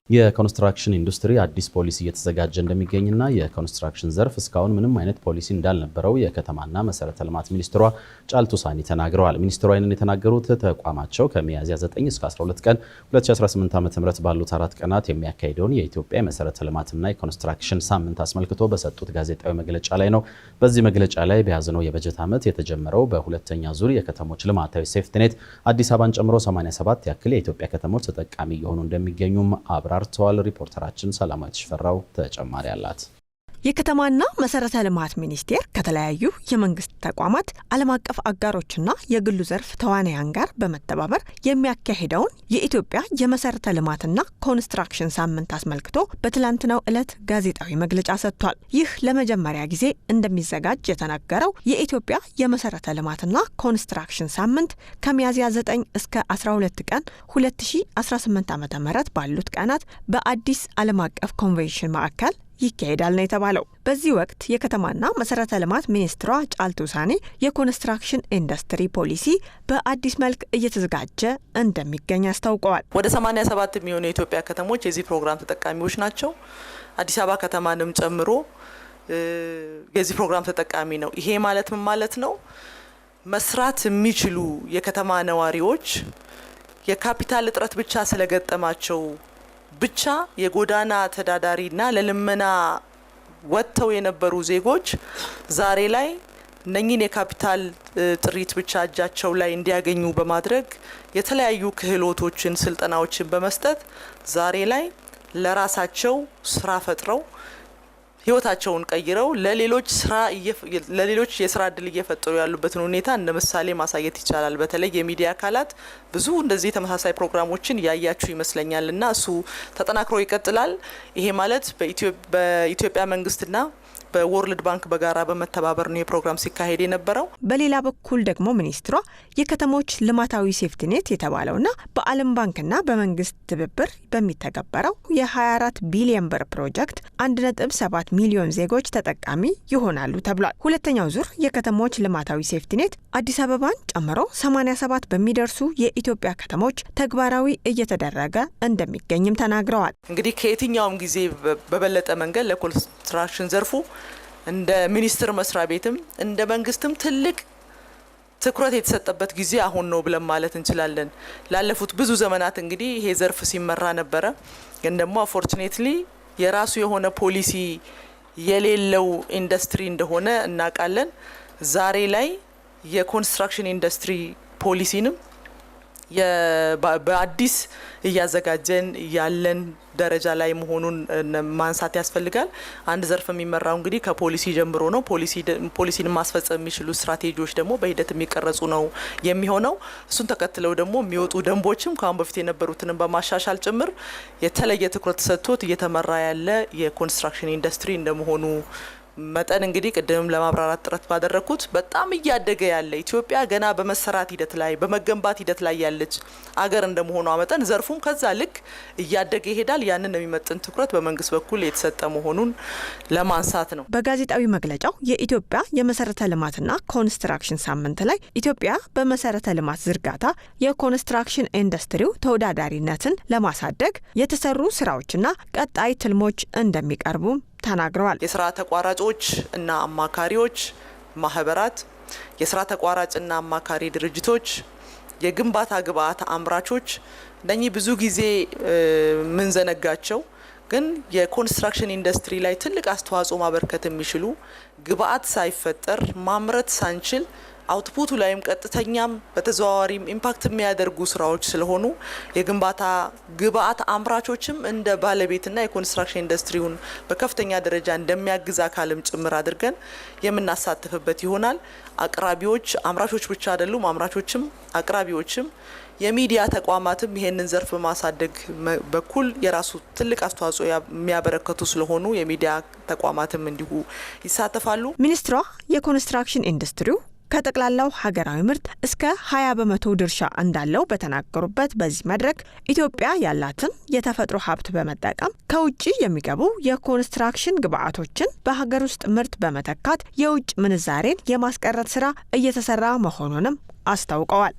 የኮንስትራክሽን ኢንዱስትሪ አዲስ ፖሊሲ እየተዘጋጀ እንደሚገኝና የኮንስትራክሽን ዘርፍ እስካሁን ምንም አይነት ፖሊሲ እንዳልነበረው የከተማና መሰረተ ልማት ሚኒስትሯ ጫልቱ ሳኒ ተናግረዋል። ሚኒስትሯ ይህንን የተናገሩት ተቋማቸው ከሚያዝያ 9 እስከ 12 ቀን 2018 ዓ.ም ባሉት 4 ቀናት የሚያካሂደውን የኢትዮጵያ መሰረተ ልማትና የኮንስትራክሽን ሳምንት አስመልክቶ በሰጡት ጋዜጣዊ መግለጫ ላይ ነው። በዚህ መግለጫ ላይ በያዝነው የበጀት ዓመት የተጀመረው በሁለተኛ ዙር የከተሞች ልማታዊ ሴፍቲኔት አዲስ አበባን ጨምሮ 87 ያክል የኢትዮጵያ ከተሞች ተጠቃሚ የሆኑ እንደሚገኙም አብራርተዋል። ሪፖርተራችን ሰላማዊት ሽፈራው ተጨማሪ አላት። የከተማና መሰረተ ልማት ሚኒስቴር ከተለያዩ የመንግስት ተቋማት ዓለም አቀፍ አጋሮችና የግሉ ዘርፍ ተዋናያን ጋር በመተባበር የሚያካሂደውን የኢትዮጵያ የመሰረተ ልማትና ኮንስትራክሽን ሳምንት አስመልክቶ በትላንትናው ዕለት ጋዜጣዊ መግለጫ ሰጥቷል። ይህ ለመጀመሪያ ጊዜ እንደሚዘጋጅ የተነገረው የኢትዮጵያ የመሰረተ ልማትና ኮንስትራክሽን ሳምንት ከሚያዝያ 9 እስከ 12 ቀን 2018 ዓ.ም ባሉት ቀናት በአዲስ ዓለም አቀፍ ኮንቬንሽን ማዕከል ይካሄዳል ነው የተባለው። በዚህ ወቅት የከተማና መሰረተ ልማት ሚኒስትሯ ጫልቱ ሳኒ የኮንስትራክሽን ኢንዱስትሪ ፖሊሲ በአዲስ መልክ እየተዘጋጀ እንደሚገኝ አስታውቀዋል። ወደ 87 የሚሆኑ የኢትዮጵያ ከተሞች የዚህ ፕሮግራም ተጠቃሚዎች ናቸው። አዲስ አበባ ከተማንም ጨምሮ የዚህ ፕሮግራም ተጠቃሚ ነው። ይሄ ማለት ምን ማለት ነው? መስራት የሚችሉ የከተማ ነዋሪዎች የካፒታል እጥረት ብቻ ስለገጠማቸው ብቻ የጎዳና ተዳዳሪና ለልመና ወጥተው የነበሩ ዜጎች ዛሬ ላይ እነኚህን የካፒታል ጥሪት ብቻ እጃቸው ላይ እንዲያገኙ በማድረግ የተለያዩ ክህሎቶችን፣ ስልጠናዎችን በመስጠት ዛሬ ላይ ለራሳቸው ስራ ፈጥረው ህይወታቸውን ቀይረው ለሌሎች የስራ እድል እየፈጠሩ ያሉበትን ሁኔታ እንደ ምሳሌ ማሳየት ይቻላል። በተለይ የሚዲያ አካላት ብዙ እንደዚህ ተመሳሳይ ፕሮግራሞችን ያያችሁ ይመስለኛልና እሱ ተጠናክሮ ይቀጥላል። ይሄ ማለት በኢትዮጵያ መንግስትና በወርልድ ባንክ በጋራ በመተባበር ነው የፕሮግራም ሲካሄድ የነበረው። በሌላ በኩል ደግሞ ሚኒስትሯ የከተሞች ልማታዊ ሴፍቲኔት የተባለውና በዓለም ባንክና በመንግስት ትብብር በሚተገበረው የ24 ቢሊዮን ብር ፕሮጀክት 1.7 ሚሊዮን ዜጎች ተጠቃሚ ይሆናሉ ተብሏል። ሁለተኛው ዙር የከተሞች ልማታዊ ሴፍቲኔት አዲስ አበባን ጨምሮ 87 በሚደርሱ የኢትዮጵያ ከተሞች ተግባራዊ እየተደረገ እንደሚገኝም ተናግረዋል። እንግዲህ ከየትኛውም ጊዜ በበለጠ መንገድ ለኮንስትራክሽን ዘርፉ እንደ ሚኒስቴር መስሪያ ቤትም እንደ መንግስትም ትልቅ ትኩረት የተሰጠበት ጊዜ አሁን ነው ብለን ማለት እንችላለን። ላለፉት ብዙ ዘመናት እንግዲህ ይሄ ዘርፍ ሲመራ ነበረ። ግን ደግሞ አፎርቹኔትሊ የራሱ የሆነ ፖሊሲ የሌለው ኢንዱስትሪ እንደሆነ እናውቃለን። ዛሬ ላይ የኮንስትራክሽን ኢንዱስትሪ ፖሊሲንም በአዲስ እያዘጋጀን ያለን ደረጃ ላይ መሆኑን ማንሳት ያስፈልጋል። አንድ ዘርፍ የሚመራው እንግዲህ ከፖሊሲ ጀምሮ ነው። ፖሊሲን ማስፈጸም የሚችሉ ስትራቴጂዎች ደግሞ በሂደት የሚቀረጹ ነው የሚሆነው። እሱን ተከትለው ደግሞ የሚወጡ ደንቦችም ከአሁን በፊት የነበሩትንም በማሻሻል ጭምር የተለየ ትኩረት ሰጥቶት እየተመራ ያለ የኮንስትራክሽን ኢንዱስትሪ እንደመሆኑ መጠን እንግዲህ ቅድም ለማብራራት ጥረት ባደረኩት በጣም እያደገ ያለ ኢትዮጵያ ገና በመሰራት ሂደት ላይ በመገንባት ሂደት ላይ ያለች አገር እንደመሆኗ መጠን ዘርፉም ከዛ ልክ እያደገ ይሄዳል። ያንን የሚመጥን ትኩረት በመንግስት በኩል የተሰጠ መሆኑን ለማንሳት ነው። በጋዜጣዊ መግለጫው የኢትዮጵያ የመሰረተ ልማትና ኮንስትራክሽን ሳምንት ላይ ኢትዮጵያ በመሰረተ ልማት ዝርጋታ የኮንስትራክሽን ኢንዱስትሪው ተወዳዳሪነትን ለማሳደግ የተሰሩ ስራዎችና ቀጣይ ትልሞች እንደሚቀርቡ ተናግረዋል። የስራ ተቋራጮች እና አማካሪዎች ማህበራት፣ የስራ ተቋራጭና አማካሪ ድርጅቶች፣ የግንባታ ግብአት አምራቾች እነኚህ ብዙ ጊዜ ምን ዘነጋቸው ግን የኮንስትራክሽን ኢንዱስትሪ ላይ ትልቅ አስተዋጽኦ ማበርከት የሚችሉ ግብአት ሳይፈጠር ማምረት ሳንችል አውትፑቱ ላይም ቀጥተኛም በተዘዋዋሪም ኢምፓክት የሚያደርጉ ስራዎች ስለሆኑ የግንባታ ግብአት አምራቾችም እንደ ባለቤትና የኮንስትራክሽን ኢንዱስትሪውን በከፍተኛ ደረጃ እንደሚያግዝ አካልም ጭምር አድርገን የምናሳትፍበት ይሆናል። አቅራቢዎች አምራቾች ብቻ አይደሉም፣ አምራቾችም አቅራቢዎችም የሚዲያ ተቋማትም ይሄንን ዘርፍ በማሳደግ በኩል የራሱ ትልቅ አስተዋጽኦ የሚያበረከቱ ስለሆኑ የሚዲያ ተቋማትም እንዲሁ ይሳተፋሉ። ሚኒስትሯ የኮንስትራክሽን ኢንዱስትሪው ከጠቅላላው ሀገራዊ ምርት እስከ 20% ድርሻ እንዳለው በተናገሩበት በዚህ መድረክ ኢትዮጵያ ያላትን የተፈጥሮ ሀብት በመጠቀም ከውጪ የሚገቡ የኮንስትራክሽን ግብአቶችን በሀገር ውስጥ ምርት በመተካት የውጭ ምንዛሬን የማስቀረት ስራ እየተሰራ መሆኑንም አስታውቀዋል።